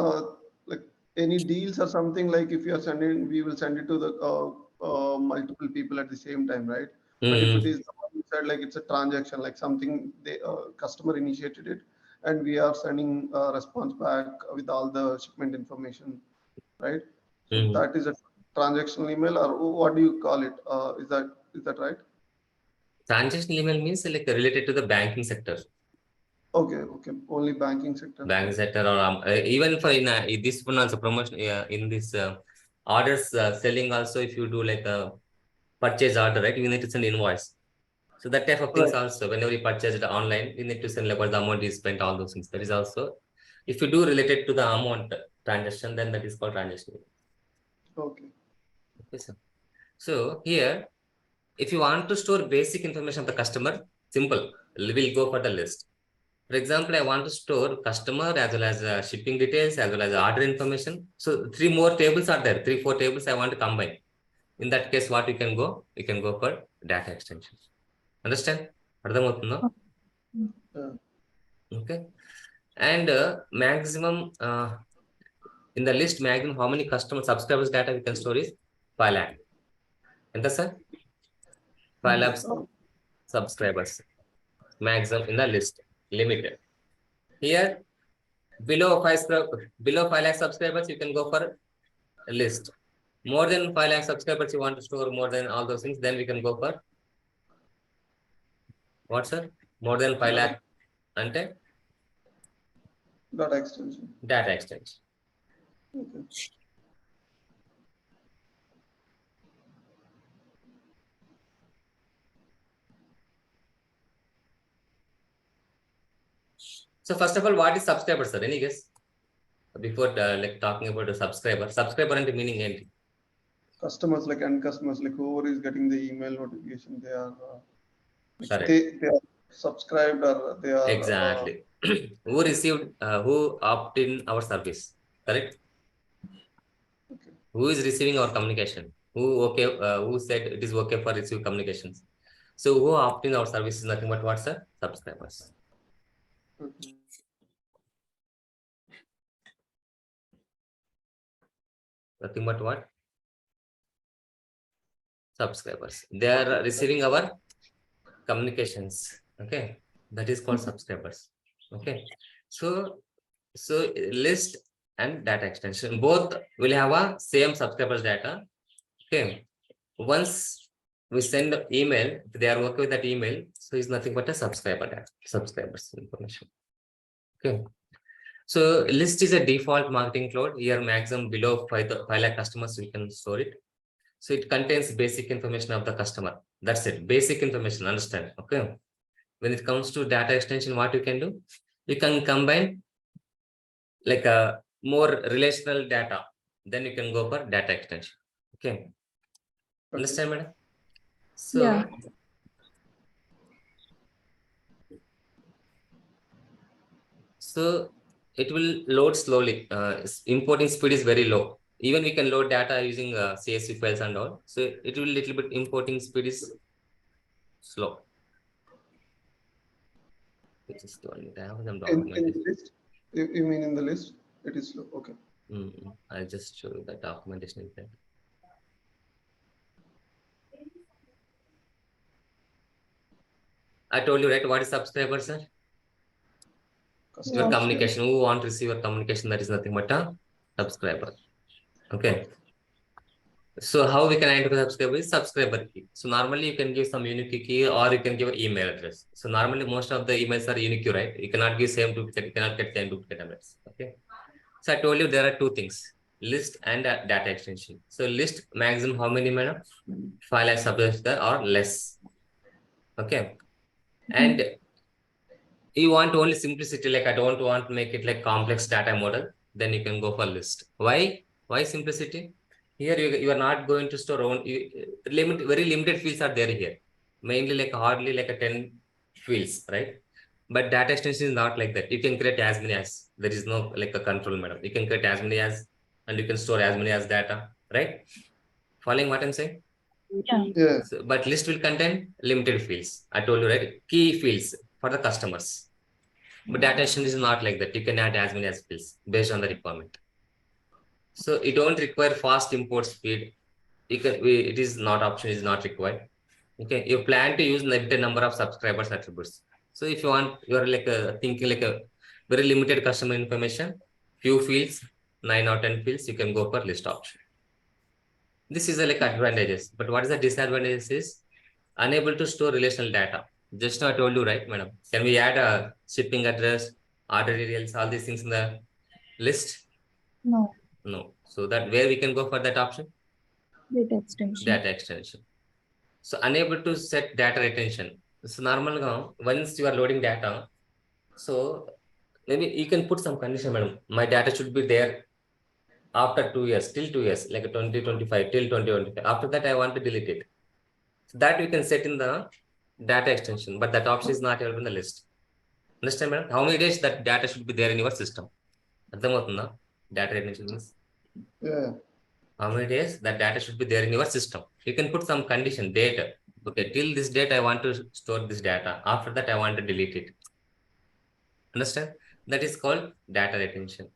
like any deals or something like if you are sending, we will send it to the multiple people at the same time, right? But if it Mm-hmm. is the one you said like it's a transaction, like something the customer initiated it, and we are sending a response back with all the shipment information, right? So Mm-hmm. that is a transactional email, or what do you call it? Is that right? Transactional email means like related to the banking sector. Okay, okay, only banking sector. Banking sector or even for in this one also promotion in this orders selling also, if you do like a purchase order, right, you need to send invoice. So that type of things Right. also, whenever you purchase it online, we need to send like what the amount is spent, all those things. That is also, if you do related to the amount transaction, then that is called transaction. Okay. Okay, sir. So here, if you want to store basic information of the customer, simple, we'll go for the list. For example, I want to store customer as well as shipping details as well as order information. So three more tables are there, 3-4 tables I want to combine. In that case, what you can go? You can go for data extension. Understand? Ardhamautundo? Yeah. Okay. And maximum in the list, maximum how many customer subscribers data we can store is 5 lakh. Enta sir? 5 lakh subscribers. Maximum in the list. Limited. Here, below 5 lakh subscribers, you can go for a list. More than 5 lakh subscribers, you want to store more than all those things, then we can go for what, sir? More than 5 lakh ante Data extension. data extension. Okay. So first of all, what is subscriber, sir? Any guess? Before like talking about the subscriber and the meaning enti? Customers like end customers, like whoever is getting the email notification, they are like Correct. they are subscribed or they are Exactly. Who received, who opt in our service? Correct. okay. Who is receiving our communication? Who said it is okay for receive communications? So who opt in our service is nothing but what, sir? Subscribers. Okay. Nothing but what? Subscribers. They are receiving our communications. Okay. That is called subscribers. Okay. So list and data extension both will have a same subscribers data. Okay. Once we send email, if they are okay with that email, so it's nothing but a subscriber data, subscribers information. Okay. So list is a default marketing cloud. Here maximum below 5 lakh customers we can store it. So it contains basic information of the customer. That's it. Basic information. Understand? Okay. When it comes to data extension, what you can do? You can combine like a more relational data. Then you can go for data extension. Okay. Understand, madam? Yeah. So it will load slowly. Importing speed is very low. Even we can load data using CSV files and all. So it will little bit importing speed is slow. Which is doing some In documentation. the list, you mean in the list, it is slow. Okay. I'll just show you the documentation is there. I told you, right? What is subscriber, sir? Your Customers, communication, who want to receive your communication, that is nothing but a subscriber. Okay. So how we can identify subscriber is subscriber key. So normally you can give some unique key or you can give an email address. So normally most of the emails are unique, right? You cannot give same duplicate, you cannot get same duplicate emails. Okay. So I told you there are two things, list and data extension. So list maximum how many, madam? 5 lakh subscribers or less. Okay. And you want only simplicity, like I don't want to make it like complex data model, then you can go for list. Why simplicity? Here you are not going to store own very limited fields are there here. Mainly like hardly like a 10 fields, right? But data extension is not like that. You can create as many as, there is no like a control, madam. You can create as many as, and you can store as many as data, right? Following what I'm saying? Yeah. yeah, So, but list will contain limited fields. I told you, right? Key fields for the customers. But data extension is not like that. You can add as many as fields based on the requirement. So you don't require fast import speed. It is not option, is not required. Okay, you plan to use limited number of subscribers attributes. So if you want, you're like thinking like a very limited customer information, few fields, 9 or 10 fields, you can go for list option. This is like advantages, but what is the disadvantages is unable to store relational data. Just now I told you, right, madam? Can we add a shipping address, order details, all these things in the list? No. No. So that where we can go for that option? Data extension. Data extension. So unable to set data retention. So normal once you are loading data, so maybe you can put some condition, madam. My data should be there after 2 years, till 2 years, like 2025 till 2025. After that, I want to delete it. So that we can set in the data extension, but that option is not available in the list. Understand, madam? How many days that data should be there in your system? Data retention means yeah, how many days that data should be there in your system. You can put some condition, date. Okay, till this date I want to store this data. After that I want to delete it. Understand? That is called data retention.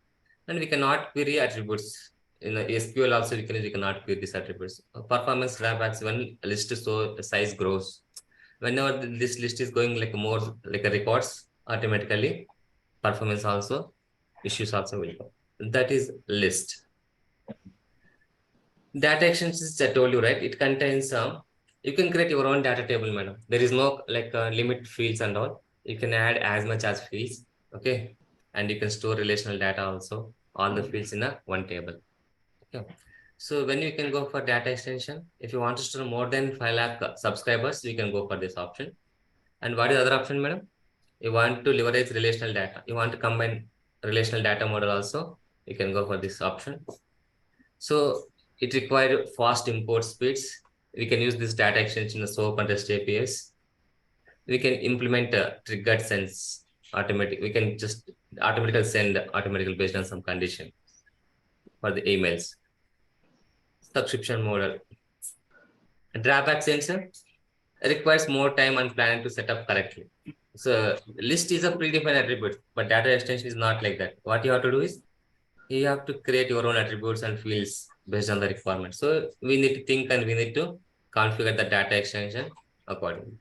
And we cannot query attributes. In SQL also we cannot query these attributes. Performance drawbacks when list so size grows. Whenever this list is going like more like a records, automatically performance also issues also will come. That is list. Data extensions, I told you, right? It contains you can create your own data table, madam. There is no like limit fields and all. You can add as much as fields, okay? And you can store relational data also, all the fields in a one table. Okay. So when you can go for data extension, if you want to store more than 5 lakh subscribers, you can go for this option. And what is the other option, madam? You want to leverage relational data. You want to combine relational data model also. You can go for this option. So it required fast import speeds. We can use this data extension, the SOAP and REST APIs. We can implement a triggered sends automatic. We can just automatically send automatically based on some condition for the emails. Subscription model. Drawback sensor requires more time and planning to set up correctly. So list is a predefined attribute, but data extension is not like that. What you have to do is you have to create your own attributes and fields based on the requirement. So we need to think and we need to configure the data extension accordingly.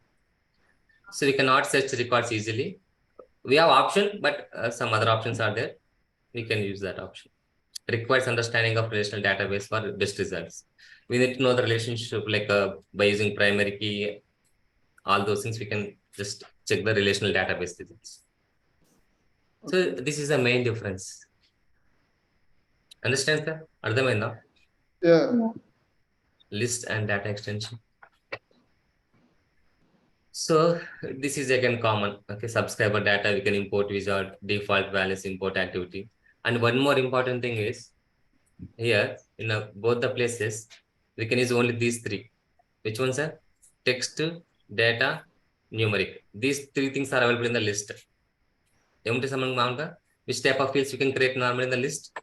So we cannot search records easily. We have option, but some other options are there. We can use that option. Requires understanding of relational database for best results. We need to know the relationship like by using primary key, all those things we can just check the relational database results. So this is the main difference. Understand that? Ardhamainda? yeah, List and data extension. So this is again common. Okay, subscriber data we can import wizard, default values import activity. And one more important thing is here in both the places we can use only these three. Which ones are? Text, data, numeric. These three things are available in the list. Which type of fields you can create normally in the list?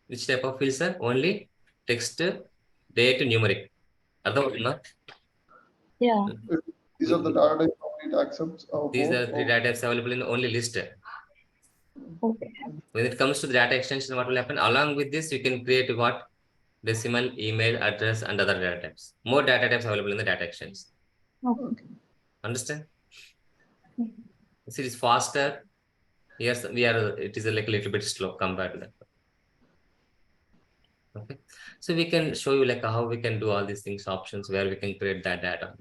Which type of fields are? Only text, date, numeric. Other Yeah. these are the data types only it accepts. These are Both, the data types available in only list. Okay. When it comes to the data extension, what will happen? Along with this, you can create what? Decimal, email, address, and other data types. More data types available in the data extension. Okay. Understand? This is faster Yes, it is like a little bit slow compared to that. Okay. So we can show you like how we can do all these things, options where we can create that data.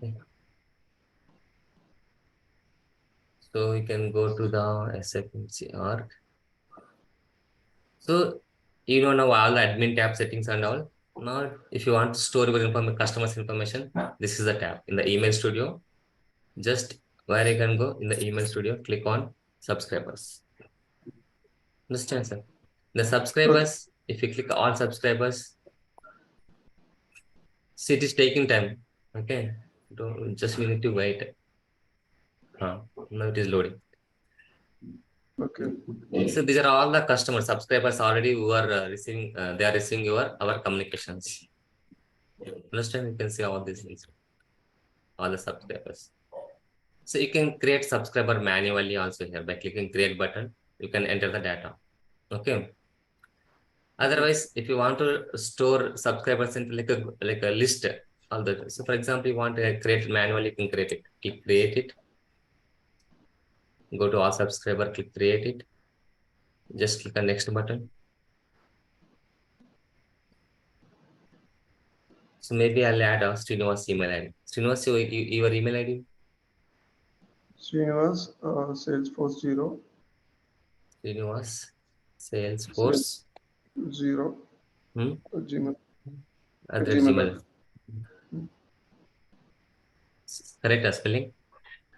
Okay. So we can go to the SFMC arc. So you know now all the admin tab settings and all. Now, if you want to store your customers information, this is the tab in the email studio. Just where I can go in the email studio, click on subscribers. Understand, sir? The Okay. subscribers, if you click all subscribers, see it is taking time. Okay. Don't just we need to wait. Now it is loading. Okay. So these are all the customers, subscribers already who are receiving, they are receiving our communications. Understand? You can see all these things, all the subscribers. So you can create subscriber manually also here by clicking create button. You can enter the data. Okay. Otherwise, if you want to store subscribers into like a list, all the so for example, you want to create manually, you can create it. Click create it. Go to all subscriber, click create it. Just click on next button. So maybe I'll add a Srinivas email ID. Srinivas, your email ID? Srinivas, Salesforce 0, Srinivas, Sales Salesforce, 0 hmm? Gmail At gmail.com. Gmail. Correct spelling?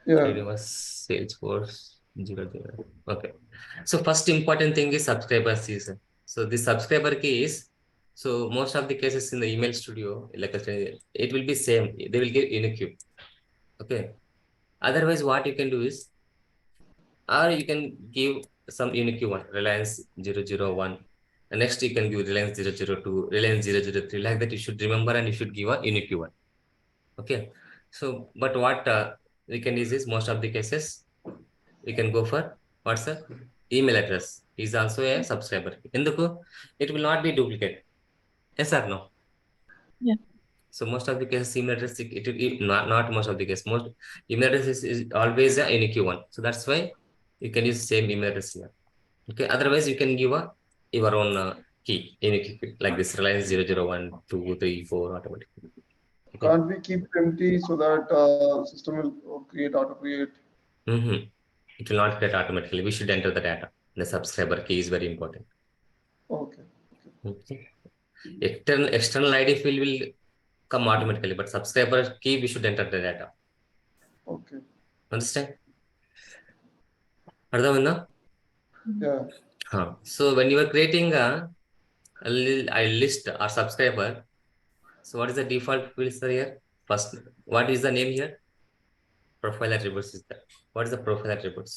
Yeah. Srinivas, Salesforce, 00. Okay. So first important thing is subscribers is. So the subscriber key is, so most of the cases in the email studio, it will be same. They will give unique. Okay. Otherwise, what you can do is, or you can give some unique one, Reliance 001. And next you can give Reliance 002, Reliance 003. Like that, you should remember and you should give a unique one. Okay. So, but what we can use is most of the cases, we can go for what's the email address is also a subscriber. Enduku, it will not be duplicate. Yes or no? Yeah. So most of the cases, email address, it will not most of the cases. Most email address is always a unique one. So that's why you can use same email address here. Okay. Otherwise, you can give your own key, unique key, like this Reliance 001, 2, 3, 4 automatically. Okay. Can't we keep it empty so that system will auto create? Mm-hmm. It will not create automatically. We should enter the data. The subscriber key is very important. Okay. Okay. External ID field will come automatically, but subscriber key we should enter the data. Okay. Understand? అర్థమైందా? Yeah. So when you are creating a list or subscriber, so what is the default fields are here? First, what is the name here? Profile attributes is there. What is the profile attributes?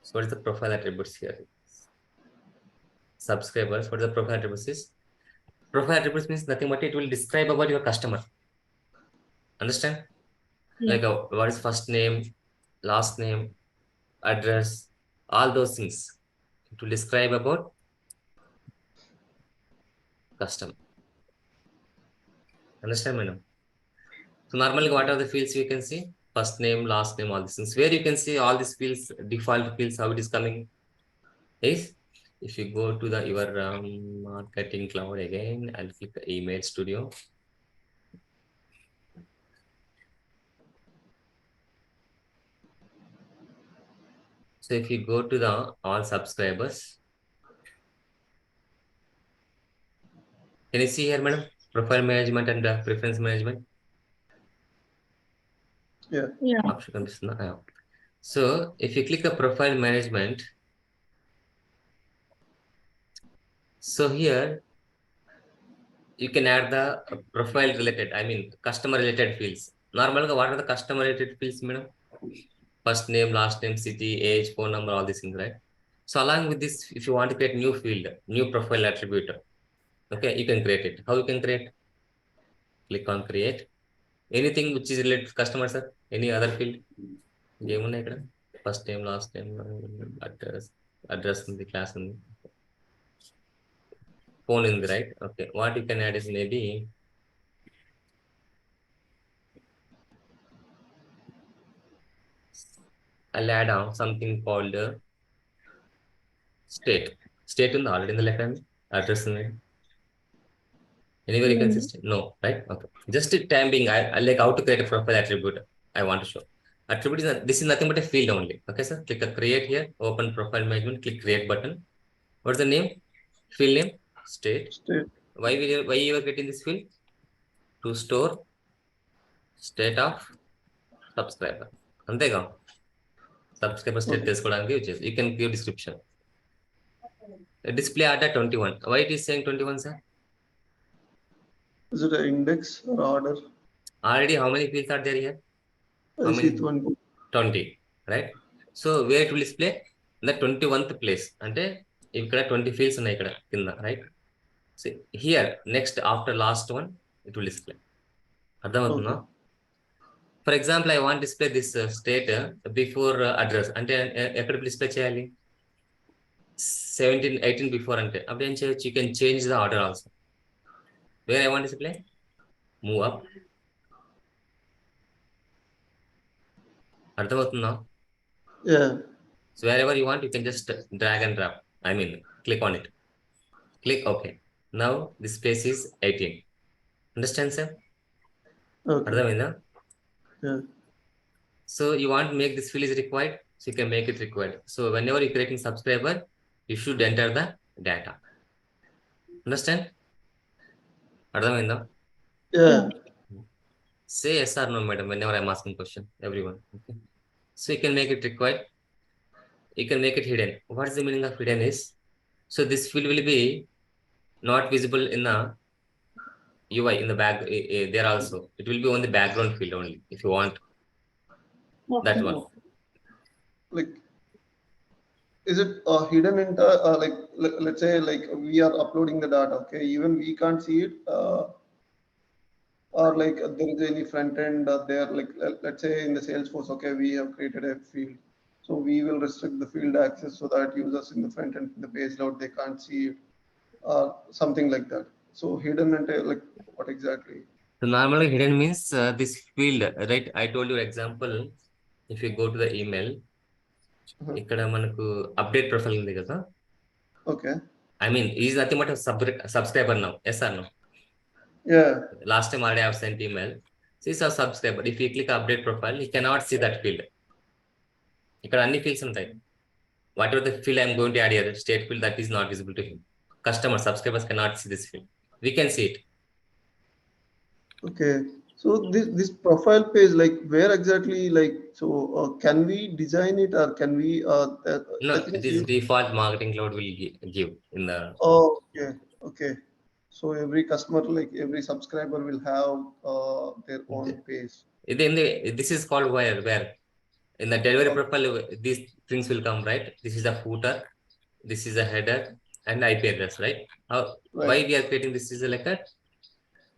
So what is the profile attributes here? Subscribers, what is the profile attributes is? Profile attributes means nothing but it will describe about your customer. Understand? Yeah. Like what is first name, last name, address, all those things to describe about customer. Understand, madam? So normally, what are the fields you can see? First name, last name, all these things. Where you can see all these fields, default fields, how it is coming is if you go to the your marketing cloud again, I'll click the email studio. So if you go to the all subscribers, can you see here, madam? Profile management and preference management. Yeah. Yeah. Option comes now. So if you click the profile management, so here you can add the profile related, I mean customer related fields. Normally, what are the customer related fields, madam? First name, last name, city, age, phone number, all these things, right? So along with this, if you want to create new field, new profile attribute, okay, you can create it. How you can create? Click on create. Anything which is related to customer, sir. Any other field? ఏమున్నాయి ఇక్కడ? First name, last name, address, address ఉంది, class ఉంది. phone in the right. Okay, what you can add is maybe I'll add on something called state. State in the already in the left hand address in it. Anywhere you can No. system? No, right? Okay. Just a time being, I like how to create a profile attribute. I want to show. Attribute is this is nothing but a field only. Okay, sir. Click a create here, open profile management, click create button. What's the name? Field name? State. State. Why you are getting this field? To store state of subscriber. అంతేగా subscriber state Okay. తెలుసుకోవడానికి use చేసి. You can give description. Display order 21. Why it is saying 21, sir? Is it an index or order? Already how many fields are there here? How I see many? 20. 20, right? So where it will display? In the 21th place. అంటే ఇక్కడ 20 fields ఉన్నాయి ఇక్కడ కింద, right? So here next after last one it will display. అర్థమవుతుందా? Okay. For example, I want to display this state before address. అంటే ఎక్కడ display చేయాలి? 17, 18 before అంటే అప్పుడు ఏం చేయొచ్చు? You can change the order also. Where I want to display? Move up. అర్థమవుతుందా? Yeah. So wherever you want, you can just drag and drop. I mean, click on it. Click OK. Now this space is 18. Understand, sir? Okay. అర్థమైందా? Yeah. So you want to make this field is required, so you can make it required. So whenever you're creating subscriber, you should enter the data. Understand? అర్థమైందా? Yeah. Say yes or no, madam, whenever I'm asking question, everyone. Okay. So you can make it required. You can make it hidden. What is the meaning of hidden is? So this field will be not visible in the UI in the back there also. It will be on the background field only if you want that one. Like, is it hidden in the, like, let's say like we are uploading the data, okay, even we can't see it, or like there is any front end there, like let's say in the Salesforce, okay, we have created a field, so we will restrict the field access so that users in the front end, the page load, they can't see it, something like that. So hidden and like what exactly? So normally hidden means this field, right? I told you example. If you go to the email, ఇక్కడ మనకు update profile ఉంది కదా? Okay. I mean, he is nothing but a subscriber now. Yes or no? Yeah. Last time already I have sent email. So he's a subscriber. If you click update profile, he cannot see that field. ఇక్కడ అన్ని fields ఉంటాయి. Whatever the field I'm going to add here, state field, that is not visible to him. Customer subscribers cannot see this field. We can see it. Okay. So this profile page, like where exactly, like, so can we design it or can we? No, I think this default marketing cloud will give in the. Oh, okay. Okay. So every customer, like every subscriber, will have their own page. This is called where in the delivery profile these things will come, right? This is the footer, this is a header and IP address, right? Right. Why we are creating this is like a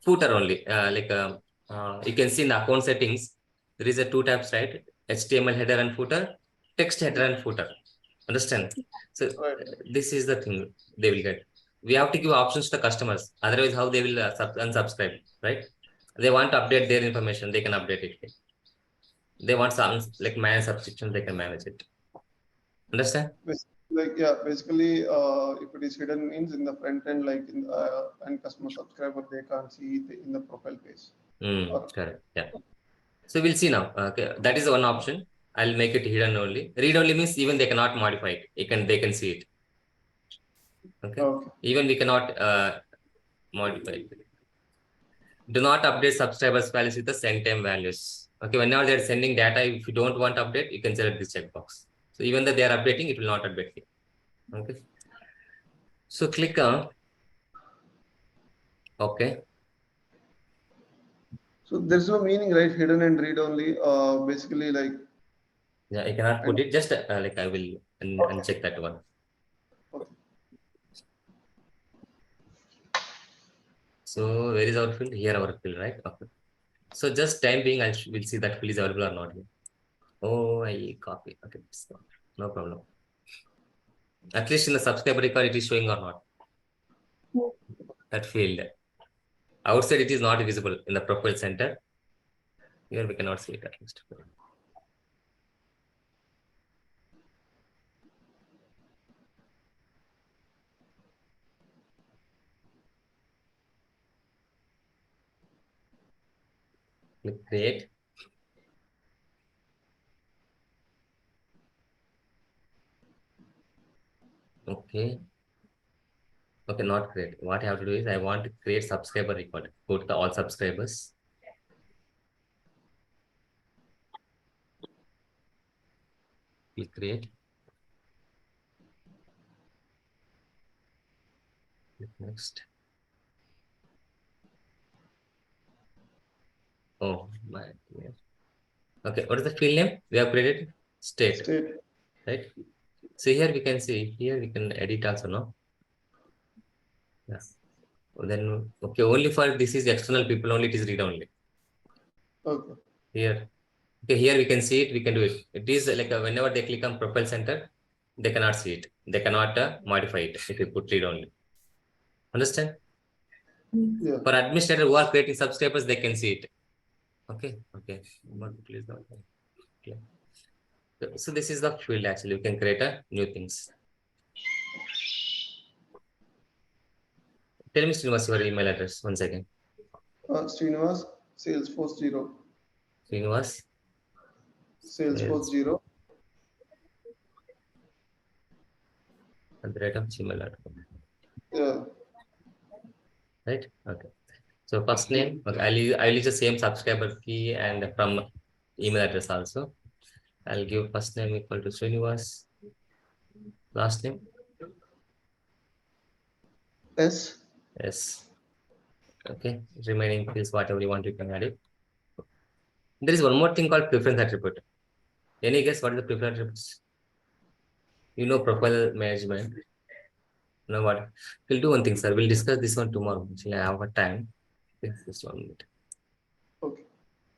footer only, you can see in the account settings there is a 2 tabs, right? HTML header and footer, text header and footer. Understand? So Right. this is the thing they will get. We have to give options to the customers, otherwise how they will unsubscribe, right? They want to update their information, they can update it. They want some like manage subscription, they can manage it. Understand? Like, yeah, basically, if it is hidden means in the front end, like in and customer subscriber, they can't see it in the profile page. Correct. Yeah. So we'll see now. Okay, that is one option. I'll make it hidden only. Read only means even they cannot modify it. They can see it. Okay. Even we cannot modify it. Do not update subscribers values with the send time values. Okay, whenever they're sending data, if you don't want to update, you can select this checkbox. So even though they are updating, it will not update here. Okay. So click on okay. So there's no meaning, right? Hidden and read only. Basically, like. Yeah, I cannot put it. Just like I will uncheck that one. Okay. So where is our field? Here our field, right? Okay. So just time being, I will see that field is available or not here. Oh, I copy. Okay, no problem. At least in the subscriber record, it is showing or not. that field. Outside it is not visible in the profile center. Here we cannot see it at least. Click create. Okay. Okay, not create. What I have to do is I want to create subscriber record. Go to the all subscribers. Click create. Click next. Oh my. Okay, what is the field name? We have created state. State. Right? So here we can see, here we can edit also, no? Yes. Then, okay, only for this is external people only, it is read only. Okay. Here. Okay, here we can see it, we can do it. It is like whenever they click on profile center, they cannot see it. They cannot modify it if you put read only. Understand? Yeah. For administrator who are creating subscribers, they can see it. Okay, okay. Please don't. Okay. So this is the field actually. You can create a new things. Tell me, Srinivas, your email address once again. Srinivas, Salesforce 0. Srinivas. Salesforce 0. At the rate of gmail.com. Yeah. Right? Okay. So first name, okay, I'll use the same subscriber key and from email address also. I'll give first name equal to Srinivas. Last name? S. Yes. Okay. Remaining fields, whatever you want, you can add it. There is one more thing called preference attribute. Any guess what is the preference attributes? You know profile management. You know what? We'll do one thing, sir. We'll discuss this one tomorrow. Actually, I have a time. Just 1 minute.